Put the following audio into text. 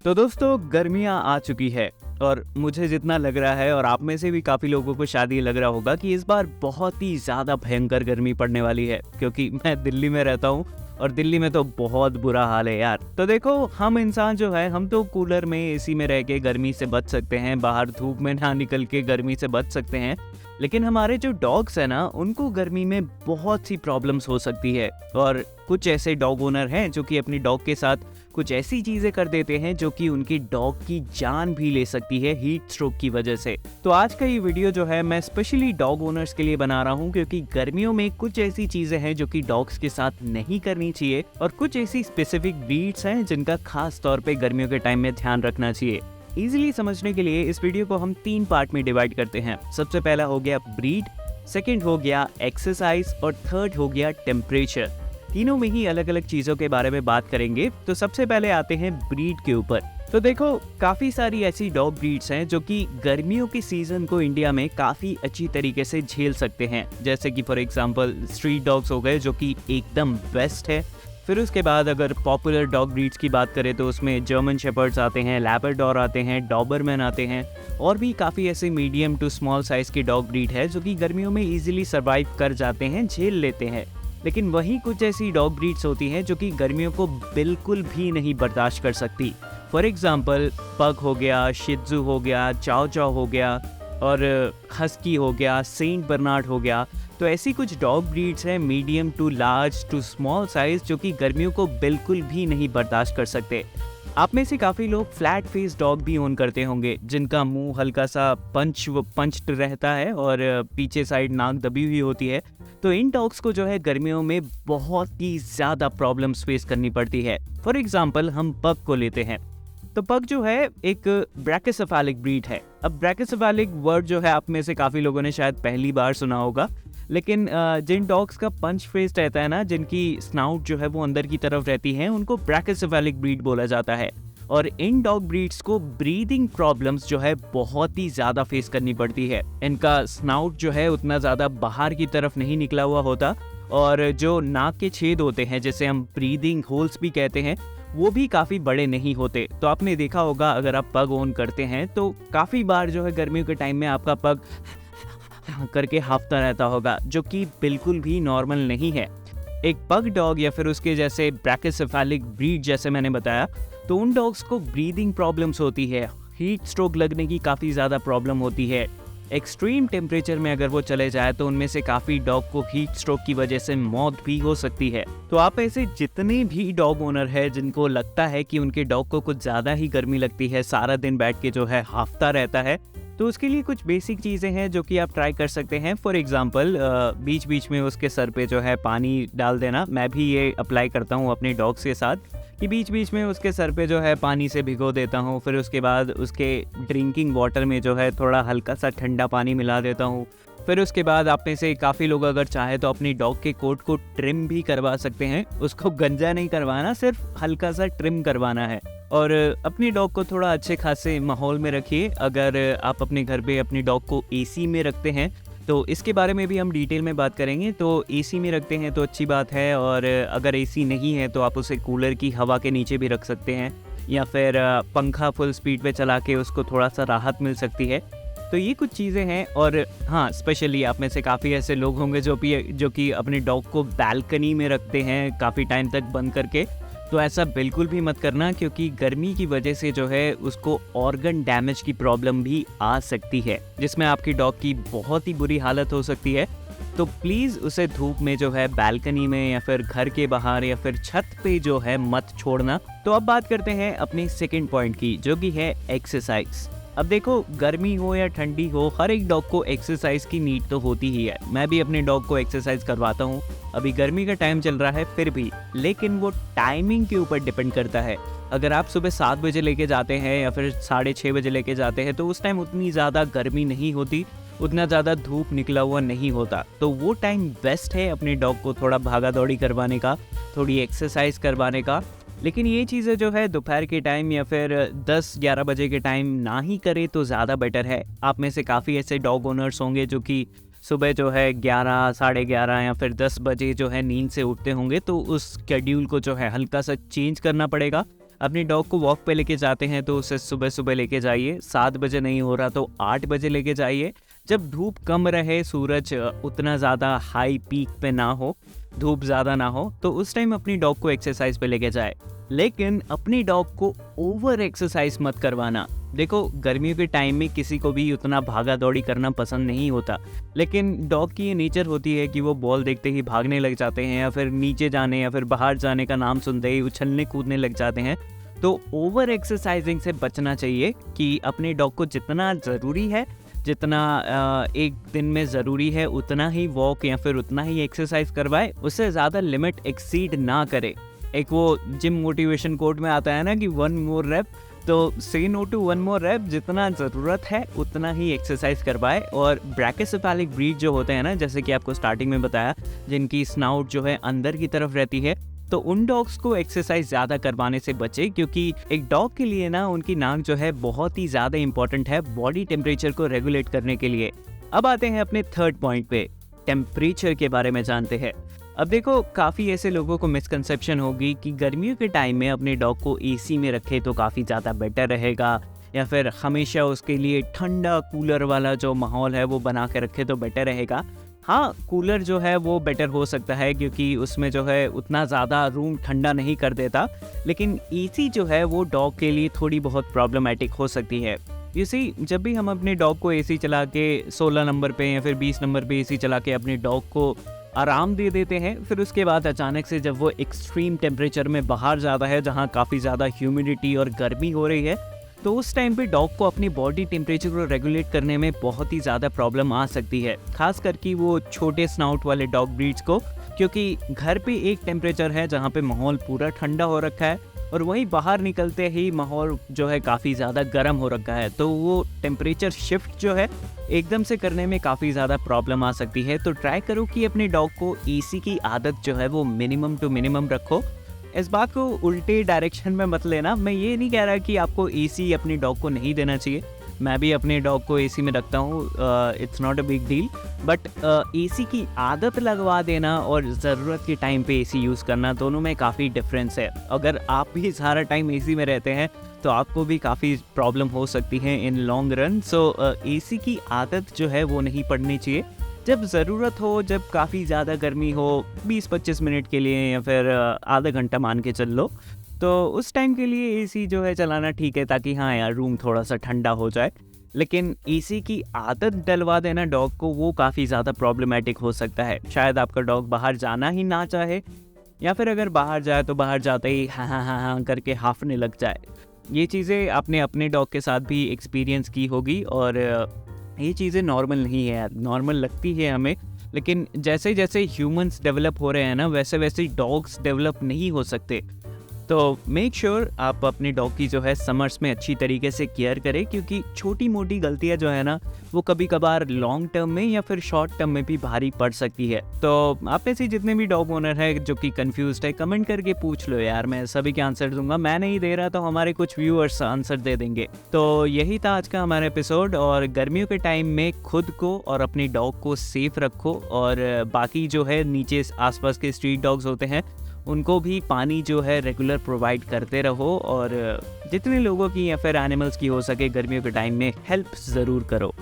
तो दोस्तों गर्मियाँ आ चुकी है और मुझे जितना लग रहा है और आप में से भी काफ़ी लोगों को शायद ये लग रहा होगा कि इस बार बहुत ही ज़्यादा भयंकर गर्मी पड़ने वाली है, क्योंकि मैं दिल्ली में रहता हूँ और दिल्ली में तो बहुत बुरा हाल है यार। तो देखो, हम इंसान जो है हम तो कूलर में एसी में रह के गर्मी से बच सकते हैं, बाहर धूप में ना निकल के गर्मी से बच सकते हैं, लेकिन हमारे जो डॉग्स है ना, उनको गर्मी में बहुत सी प्रॉब्लम्स हो सकती है। और कुछ ऐसे डॉग ओनर हैं जो कि अपनी डॉग के साथ कुछ ऐसी चीजें कर देते हैं जो कि उनकी डॉग की जान भी ले सकती है हीट स्ट्रोक की वजह से। तो आज का ये वीडियो जो है मैं स्पेशली डॉग ओनर्स के लिए बना रहा हूँ, क्योंकि गर्मियों में कुछ ऐसी चीजें हैं जो कि डॉग्स के साथ नहीं करनी चाहिए और कुछ ऐसी स्पेसिफिक ब्रीड्स हैं जिनका खास तौर पे गर्मियों के टाइम में ध्यान रखना चाहिए। इजीली समझने के लिए इस वीडियो को हम 3 पार्ट में डिवाइड करते हैं। सबसे पहला हो गया ब्रीड, सेकंड हो गया एक्सरसाइज और थर्ड हो गया टेम्परेचर। तीनों में ही अलग अलग चीजों के बारे में बात करेंगे। तो सबसे पहले आते हैं ब्रीड के ऊपर। तो देखो, काफी सारी ऐसी डॉग ब्रीड्स हैं जो कि गर्मियों के सीजन को इंडिया में काफी अच्छी तरीके से झेल सकते हैं, जैसे कि फॉर एग्जांपल स्ट्रीट डॉग्स हो गए जो कि एकदम बेस्ट है। फिर उसके बाद अगर पॉपुलर डॉग ब्रीड्स की बात करें तो उसमें जर्मन शेपर्ड्स आते हैं, लैब्राडोर आते हैं, डॉबरमैन आते हैं और भी काफ़ी ऐसे मीडियम टू स्मॉल साइज़ की डॉग ब्रीड है जो कि गर्मियों में इजीली सर्वाइव कर जाते हैं, झेल लेते हैं। लेकिन वहीं कुछ ऐसी डॉग ब्रीड्स होती हैं जो कि गर्मियों को बिल्कुल भी नहीं बर्दाश्त कर सकती। फॉर एग्जाम्पल पग हो गया, शित्ज़ू हो गया, चाओ चाओ हो गया और हस्की हो गया, सेंट बर्नार्ड हो गया। तो ऐसी कुछ डॉग ब्रीड्स हैं medium to large to small size जो कि गर्मियों को बिल्कुल भी नहीं बर्दाश्त कर सकते। आप में से काफ़ी लोग फ्लैट फेस डॉग भी ओन करते होंगे, जिनका मुंह हल्का सा पंच्ड रहता है और पीछे साइड नाक दबी हुई होती है। तो इन डॉग्स को जो है गर्मियों में बहुत ही ज़्यादा प्रॉब्लम्स फेस करनी पड़ती है। फॉर एग्जाम्पल हम पग को लेते हैं। तो पग जो है एक ब्रैकियोसेफेलिक ब्रीड है। अब ब्रैकियोसेफेलिक वर्ड जो है आप में से काफ़ी लोगों ने शायद पहली बार सुना होगा, लेकिन जिन डॉग्स का पंच फेस रहता है ना, जिनकी स्नाउट जो है वो अंदर की तरफ रहती है, उनको ब्रैकियोसेफेलिक ब्रीड बोला जाता है। और इन डॉग ब्रीड्स को ब्रीदिंग प्रॉब्लम्स जो है बहुत ही ज़्यादा फेस करनी पड़ती है। इनका स्नाउट जो है उतना ज़्यादा बाहर की तरफ नहीं निकला हुआ होता और जो नाक के छेद होते हैं, जैसे हम ब्रीदिंग होल्स भी कहते हैं, वो भी काफ़ी बड़े नहीं होते। तो आपने देखा होगा अगर आप पग ओन करते हैं तो काफ़ी बार जो है गर्मियों के टाइम में आपका पग करके हाफता रहता होगा, जो कि बिल्कुल भी नॉर्मल नहीं है। एक पग डॉग या फिर उसके जैसे ब्रैकियोसेफेलिक ब्रीड जैसे मैंने बताया, तो उन डॉग्स को ब्रीदिंग प्रॉब्लम्स होती है, हीट स्ट्रोक लगने की काफ़ी ज़्यादा प्रॉब्लम होती है। एक्सट्रीम टेम्परेचर में अगर वो चले जाए तो उनमें से काफ़ी डॉग को हीट स्ट्रोक की वजह से मौत भी हो सकती है। तो आप ऐसे जितने भी डॉग ओनर है जिनको लगता है कि उनके डॉग को कुछ ज़्यादा ही गर्मी लगती है, सारा दिन बैठ के जो है हाफता रहता है, तो उसके लिए कुछ बेसिक चीज़ें हैं जो कि आप ट्राई कर सकते हैं। फॉर एग्जांपल बीच बीच में उसके सर पे जो है पानी डाल देना। मैं भी ये अप्लाई करता हूँ अपने डॉग्स के साथ कि बीच बीच में उसके सर पे जो है पानी से भिगो देता हूँ। फिर उसके बाद उसके ड्रिंकिंग वाटर में जो है थोड़ा हल्का सा ठंडा पानी मिला देता हूँ। फिर उसके बाद आप में से काफ़ी लोग अगर चाहे तो अपनी डॉग के कोट को ट्रिम भी करवा सकते हैं। उसको गंजा नहीं करवाना, सिर्फ हल्का सा ट्रिम करवाना है। और अपनी डॉग को थोड़ा अच्छे खासे माहौल में रखिए। अगर आप अपने घर पे अपनी डॉग को एसी में रखते हैं तो इसके बारे में भी हम डिटेल में बात करेंगे। तो एसी में रखते हैं तो अच्छी बात है, और अगर एसी नहीं है तो आप उसे कूलर की हवा के नीचे भी रख सकते हैं, या फिर पंखा फुल स्पीड पे चला के उसको थोड़ा सा राहत मिल सकती है। तो ये कुछ चीज़ें हैं। और हाँ, स्पेशली आप में से काफ़ी ऐसे लोग होंगे जो कि अपने डॉग को बालकनी में रखते हैं काफ़ी टाइम तक बंद करके। तो ऐसा बिल्कुल भी मत करना, क्योंकि गर्मी की वजह से जो है उसको ऑर्गन डैमेज की प्रॉब्लम भी आ सकती है, जिसमें आपकी डॉग की बहुत ही बुरी हालत हो सकती है। तो प्लीज़ उसे धूप में जो है बालकनी में या फिर घर के बाहर या फिर छत पे जो है मत छोड़ना। तो अब बात करते हैं अपने सेकंड पॉइंट की, जो कि है एक्सरसाइज। अब देखो, गर्मी हो या ठंडी हो, हर एक डॉग को एक्सरसाइज की नीड तो होती ही है। मैं भी अपने डॉग को एक्सरसाइज करवाता हूँ। अभी गर्मी का टाइम चल रहा है फिर भी, लेकिन वो टाइमिंग के ऊपर डिपेंड करता है। अगर आप सुबह 7 बजे लेके जाते हैं या फिर 6:30 बजे लेके जाते हैं तो उस टाइम उतनी ज़्यादा गर्मी नहीं होती, उतना ज़्यादा धूप निकला हुआ नहीं होता। तो वो टाइम बेस्ट है अपने डॉग को थोड़ा भागा दौड़ी करवाने का, थोड़ी एक्सरसाइज करवाने का। लेकिन ये चीज़ें जो है दोपहर के टाइम या फिर 10-11 बजे के टाइम ना ही करे तो ज़्यादा बेटर है। आप में से काफ़ी ऐसे डॉग ओनर्स होंगे जो कि सुबह जो है 11, साढ़े 11 या फिर 10 बजे जो है नींद से उठते होंगे, तो उस शेड्यूल को जो है हल्का सा चेंज करना पड़ेगा। अपनी डॉग को वॉक पे लेके जाते हैं तो उसे सुबह सुबह लेके जाइए, 7 बजे नहीं हो रहा तो 8 बजे लेके जाइए, जब धूप कम रहे, सूरज उतना ज़्यादा हाई पीक पे ना हो, धूप ज़्यादा ना हो, तो उस टाइम अपनी डॉग को एक्सरसाइज पे लेके जाए। लेकिन अपनी डॉग को ओवर एक्सरसाइज मत करवाना। देखो, गर्मियों के टाइम में किसी को भी उतना भागा दौड़ी करना पसंद नहीं होता, लेकिन डॉग की ये नेचर होती है कि वो बॉल देखते ही भागने लग जाते हैं, या फिर नीचे जाने या फिर बाहर जाने का नाम सुनते ही उछलने कूदने लग जाते हैं। तो ओवर एक्सरसाइजिंग से बचना चाहिए कि अपने डॉग को जितना ज़रूरी है, जितना एक दिन में ज़रूरी है, उतना ही वॉक या फिर उतना ही एक्सरसाइज करवाए, उससे ज़्यादा लिमिट एक्सीड ना करे। एक वो जिम मोटिवेशन कोड में आता है ना कि 1 मोर रैप, तो से नो टू 1 मोर रैप, जितना ज़रूरत है उतना ही एक्सरसाइज करवाए। और ब्रैकियोसेफेलिक ब्रीड जो होते हैं ना, जैसे कि आपको स्टार्टिंग में बताया, जिनकी स्नाउट जो है अंदर की तरफ रहती है, तो उन डॉग्स को एक्सरसाइज ज़्यादा करवाने से बचे, क्योंकि एक डॉग के लिए ना उनकी नाक जो है बहुत ही ज़्यादा इंपॉर्टेंट है बॉडी टेम्परेचर को रेगुलेट करने के लिए। अब आते हैं अपने थर्ड पॉइंट पे, टेम्परेचर के बारे में जानते हैं। अब देखो, काफ़ी ऐसे लोगों को मिसकंसेप्शन होगी कि गर्मियों के टाइम में अपने डॉग को एसी में रखे तो काफ़ी ज़्यादा बेटर रहेगा, या फिर हमेशा उसके लिए ठंडा कूलर वाला जो माहौल है वो बना के रखे तो बेटर रहेगा। हाँ, कूलर जो है वो बेटर हो सकता है, क्योंकि उसमें जो है उतना ज़्यादा रूम ठंडा नहीं कर देता, लेकिन एसी जो है वो डॉग के लिए थोड़ी बहुत प्रॉब्लमेटिक हो सकती है। इसी जब भी हम अपने डॉग को एसी चला के 16 नंबर पे या फिर 20 नंबर पे एसी चला के अपने डॉग को आराम दे देते हैं, फिर उसके बाद अचानक से जब वो एक्सट्रीम टेम्परेचर में बाहर जाता है, जहाँ काफ़ी ज़्यादा ह्यूमिडिटी और गर्मी हो रही है, तो उस टाइम पे डॉग को अपनी बॉडी टेम्परेचर को रेगुलेट करने में बहुत ही ज़्यादा प्रॉब्लम आ सकती है, खास करके वो छोटे स्नाउट वाले डॉग ब्रीड्स को, क्योंकि घर पे एक टेम्परेचर है जहाँ पे माहौल पूरा ठंडा हो रखा है, और वहीं बाहर निकलते ही माहौल जो है काफ़ी ज़्यादा गर्म हो रखा है, तो वो टेम्परेचर शिफ्ट जो है एकदम से करने में काफ़ी ज़्यादा प्रॉब्लम आ सकती है। तो ट्राई करो कि अपने डॉग को एसी की आदत जो है वो मिनिमम टू मिनिमम रखो। इस बात को उल्टे डायरेक्शन में मत लेना, मैं ये नहीं कह रहा कि आपको एसी अपने डॉग को नहीं देना चाहिए, मैं भी अपने डॉग को एसी में रखता हूँ, it's not a big deal, but AC की आदत लगवा देना और ज़रूरत के टाइम पे एसी यूज़ करना, दोनों में काफ़ी डिफरेंस है। अगर आप भी सारा टाइम एसी में रहते हैं तो आपको भी काफ़ी प्रॉब्लम हो सकती है in long run. So AC की आदत जो है वो नहीं पड़नी चाहिए। जब ज़रूरत हो, जब काफ़ी ज़्यादा गर्मी हो, 20-25 मिनट के लिए या फिर आधा घंटा मान के चल लो, तो उस टाइम के लिए एसी जो है चलाना ठीक है, ताकि हाँ यार रूम थोड़ा सा ठंडा हो जाए। लेकिन एसी की आदत डलवा देना डॉग को, वो काफ़ी ज़्यादा प्रॉब्लमेटिक हो सकता है। शायद आपका डॉग बाहर जाना ही ना चाहे, या फिर अगर बाहर जाए तो बाहर जाते ही हाँ हाँ हाँ हाँ करके हाफने लग जाए। ये चीज़ें आपने अपने डॉग के साथ भी एक्सपीरियंस की होगी, और ये चीज़ें नॉर्मल नहीं है यार, नॉर्मल लगती है हमें, लेकिन जैसे जैसे ह्यूमंस डेवलप हो रहे हैं ना, वैसे वैसे डॉग्स डेवलप नहीं हो सकते। तो मेक श्योर आप अपने डॉग की जो है समर्स में अच्छी तरीके से केयर करें, क्योंकि छोटी मोटी गलतियां जो है ना, वो कभी कभार लॉन्ग टर्म में या फिर शॉर्ट टर्म में भी भारी पड़ सकती है। तो आप में से जितने भी डॉग ओनर है जो कि कंफ्यूज्ड है, कमेंट करके पूछ लो यार, मैं सभी के आंसर दूंगा। मैं नहीं दे रहा तो हमारे कुछ व्यूअर्स आंसर दे देंगे। तो यही था आज का हमारा एपिसोड, और गर्मियों के टाइम में खुद को और अपने डॉग को सेफ रखो, और बाकी जो है नीचे आसपास के स्ट्रीट डॉग्स होते हैं उनको भी पानी जो है रेगुलर प्रोवाइड करते रहो, और जितने लोगों की या फिर एनिमल्स की हो सके गर्मियों के टाइम में हेल्प ज़रूर करो।